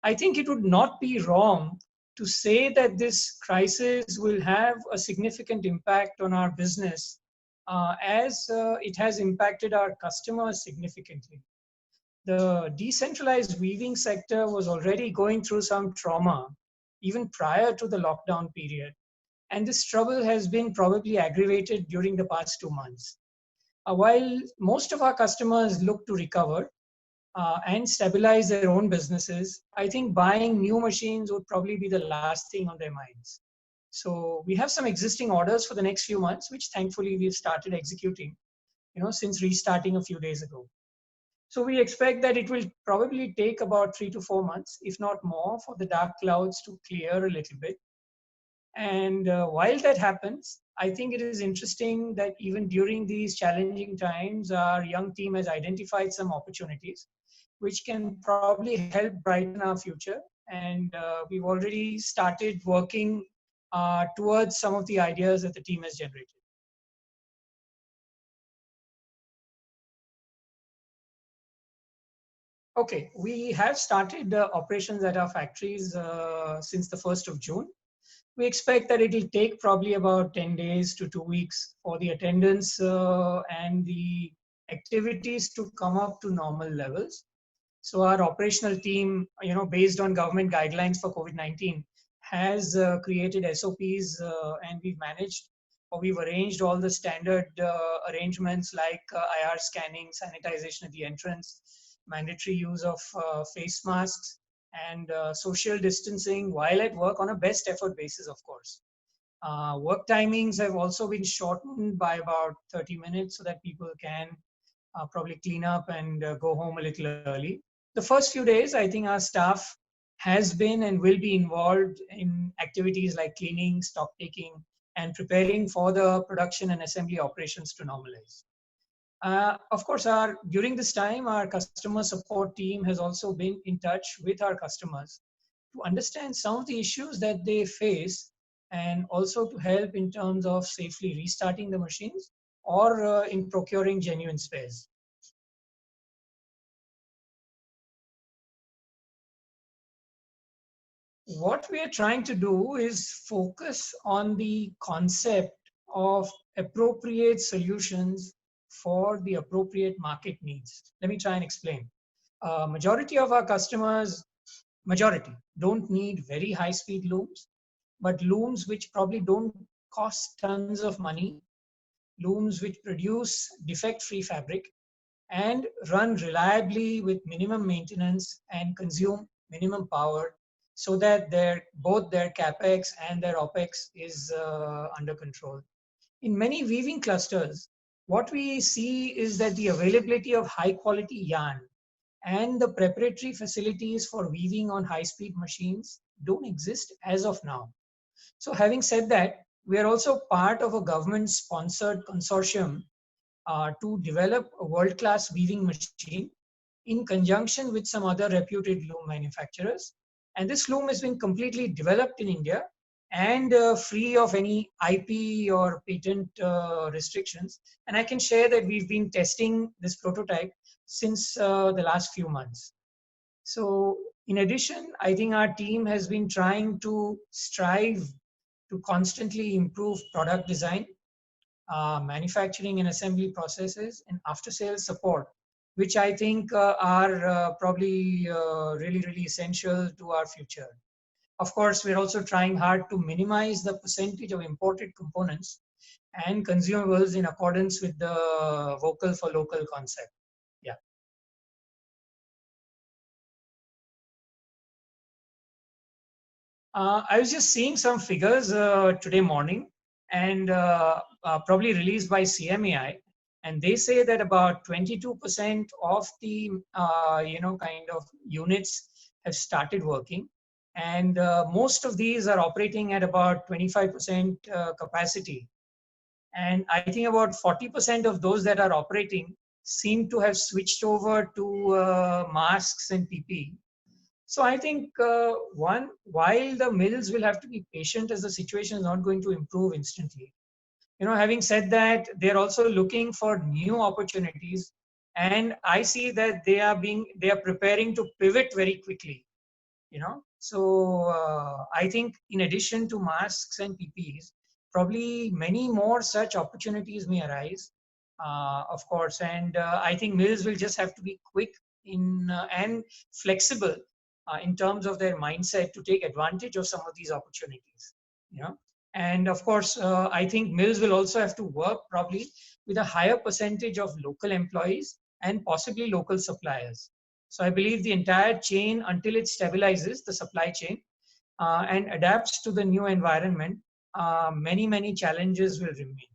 I think it would not be wrong to say that this crisis will have a significant impact on our business as it has impacted our customers significantly. The decentralized weaving sector was already going through some trauma even prior to the lockdown period. And this trouble has been probably aggravated during the past 2 months. While most of our customers look to recover and stabilize their own businesses, I think buying new machines would probably be the last thing on their minds. So we have some existing orders for the next few months, which thankfully we've started executing, since restarting a few days ago. So we expect that it will probably take about 3 to 4 months, if not more, for the dark clouds to clear a little bit. And while that happens, I think it is interesting that even during these challenging times, our young team has identified some opportunities which can probably help brighten our future. And we've already started working towards some of the ideas that the team has generated. Okay, we have started operations at our factories since the 1st of June. We expect that it will take probably about 10 days to 2 weeks for the attendance and the activities to come up to normal levels. So our operational team, based on government guidelines for COVID-19, has created SOPs and we've arranged all the standard arrangements like IR scanning, sanitization at the entrance, mandatory use of face masks, and social distancing while at work on a best effort basis, of course. Work timings have also been shortened by about 30 minutes so that people can probably clean up and go home a little early. The first few days, I think our staff has been and will be involved in activities like cleaning, stock taking, and preparing for the production and assembly operations to normalize. Of course, during this time, our customer support team has also been in touch with our customers to understand some of the issues that they face and also to help in terms of safely restarting the machines or in procuring genuine spares. What we are trying to do is focus on the concept of appropriate solutions for the appropriate market needs. Let me try and explain. Majority of our customers, don't need very high-speed looms, but looms which probably don't cost tons of money, looms which produce defect-free fabric and run reliably with minimum maintenance and consume minimum power so that both their capex and their opex is under control. In many weaving clusters, what we see is that the availability of high quality yarn and the preparatory facilities for weaving on high-speed machines don't exist as of now. So having said that, we are also part of a government-sponsored consortium to develop a world-class weaving machine in conjunction with some other reputed loom manufacturers. And this loom has been completely developed in India and free of any IP or patent restrictions. And I can share that we've been testing this prototype since the last few months. So in addition, I think our team has been trying to strive to constantly improve product design, manufacturing and assembly processes, and after-sales support, which I think are probably really, really essential to our future. Of course, we're also trying hard to minimize the percentage of imported components and consumables in accordance with the vocal for local concept. Yeah. I was just seeing some figures today morning and probably released by CMAI. And they say that about 22% of the kind of units have started working. And most of these are operating at about 25% capacity. And I think about 40% of those that are operating seem to have switched over to masks and PPE. So I think while the mills will have to be patient as the situation is not going to improve instantly, having said that, they're also looking for new opportunities, and I see that they are preparing to pivot very quickly. So I think in addition to masks and PPEs, probably many more such opportunities may arise, of course. And I think mills will just have to be quick in and flexible in terms of their mindset to take advantage of some of these opportunities. You know, and of course, I think mills will also have to work probably with a higher percentage of local employees and possibly local suppliers. So I believe the entire chain, until it stabilizes the supply chain and adapts to the new environment, many challenges will remain.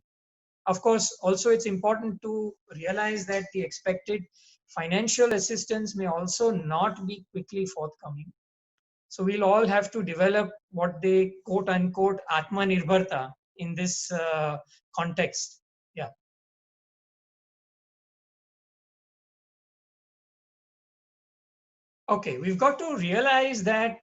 Of course, also it's important to realize that the expected financial assistance may also not be quickly forthcoming. So we'll all have to develop what they quote unquote Atmanirbharta in this context. Yeah. Okay, we've got to realize that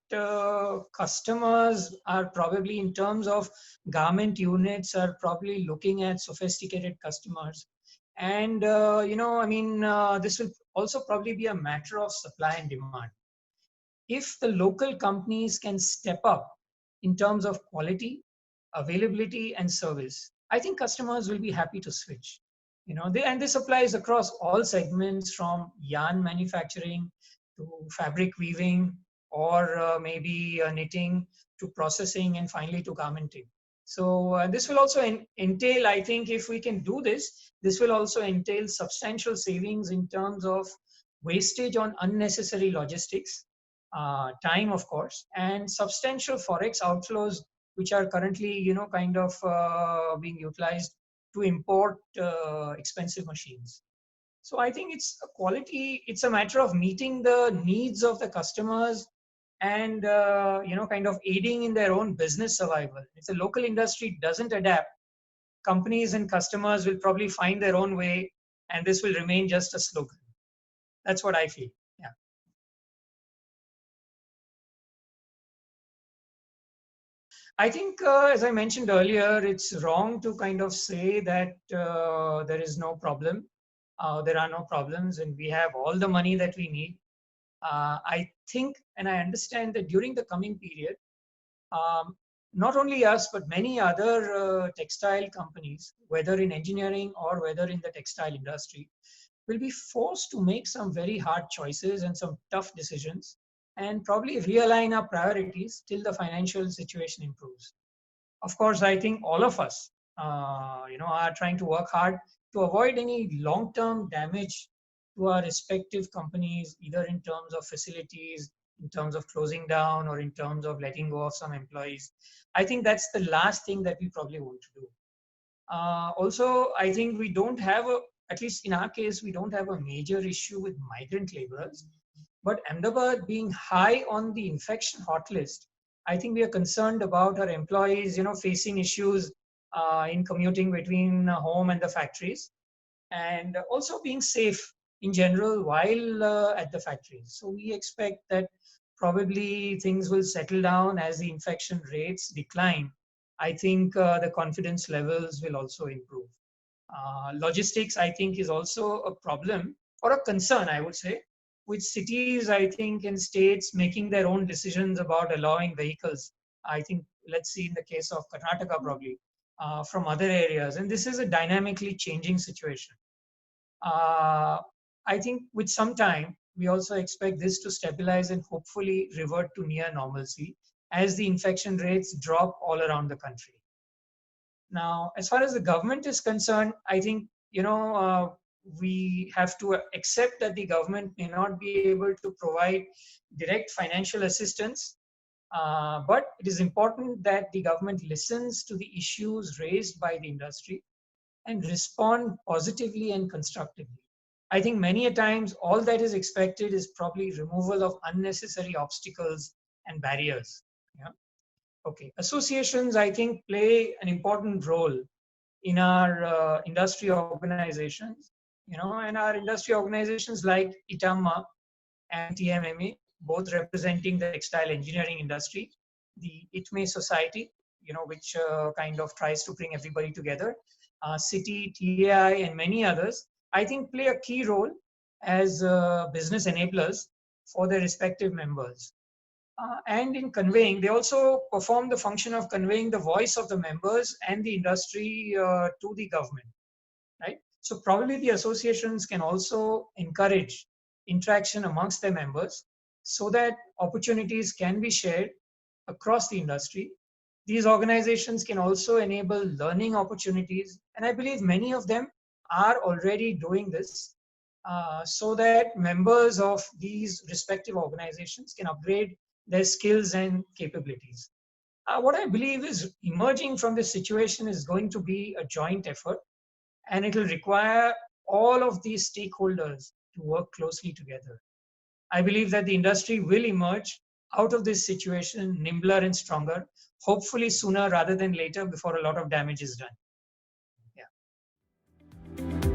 customers are probably, in terms of garment units, are probably looking at sophisticated customers. And, this will also probably be a matter of supply and demand. If the local companies can step up in terms of quality, availability, and service, I think customers will be happy to switch. And this applies across all segments, from yarn manufacturing to fabric weaving, or maybe knitting, to processing, and finally to garmenting. So this will also entail, I think, if we can do this, this will also entail substantial savings in terms of wastage on unnecessary logistics, time, of course, and substantial forex outflows, which are currently, kind of being utilized to import expensive machines. So I think it's a matter of meeting the needs of the customers and, kind of aiding in their own business survival. If the local industry doesn't adapt, companies and customers will probably find their own way, and this will remain just a slogan. That's what I feel. Yeah. I think, as I mentioned earlier, it's wrong to kind of say that there is no problem. There are no problems, and we have all the money that we need. I think, and I understand that during the coming period, um, not only us, but many other textile companies, whether in engineering or whether in the textile industry, will be forced to make some very hard choices and some tough decisions, and probably realign our priorities till the financial situation improves. Of course, I think all of us, are trying to work hard to avoid any long-term damage to our respective companies, either in terms of facilities, in terms of closing down, or in terms of letting go of some employees. I think that's the last thing that we probably want to do. Also, I think we don't have at least in our case, we don't have a major issue with migrant laborers. But Ahmedabad being high on the infection hot list, I think we are concerned about our employees, facing issues in commuting between home and the factories, and also being safe in general while at the factories. So we expect that probably things will settle down as the infection rates decline. I think the confidence levels will also improve. Logistics, I think, is also a problem or a concern, I would say, with cities, I think, in states making their own decisions about allowing vehicles. I think, let's see, in the case of Karnataka, probably from other areas. And this is a dynamically changing situation. Uh, I think with some time, we also expect this to stabilize and hopefully revert to near normalcy as the infection rates drop all around the country. Now, as far as the government is concerned, I think, we have to accept that the government may not be able to provide direct financial assistance, but it is important that the government listens to the issues raised by the industry and respond positively and constructively. I think many a times all that is expected is probably removal of unnecessary obstacles and barriers. Yeah. Okay. Associations, I think, play an important role in our industry organizations, and our industry organizations like ITAMA and TMMA, both representing the textile engineering industry, the ITME Society, which kind of tries to bring everybody together, City, TAI, and many others, I think play a key role as business enablers for their respective members. And in conveying, they also perform the function of conveying the voice of the members and the industry to the government, right? So probably the associations can also encourage interaction amongst their members so that opportunities can be shared across the industry. These organizations can also enable learning opportunities, and I believe many of them are already doing this so that members of these respective organizations can upgrade their skills and capabilities. What I believe is emerging from this situation is going to be a joint effort, and it will require all of these stakeholders to work closely together. I believe that the industry will emerge out of this situation nimbler and stronger, hopefully sooner rather than later before a lot of damage is done. Yeah.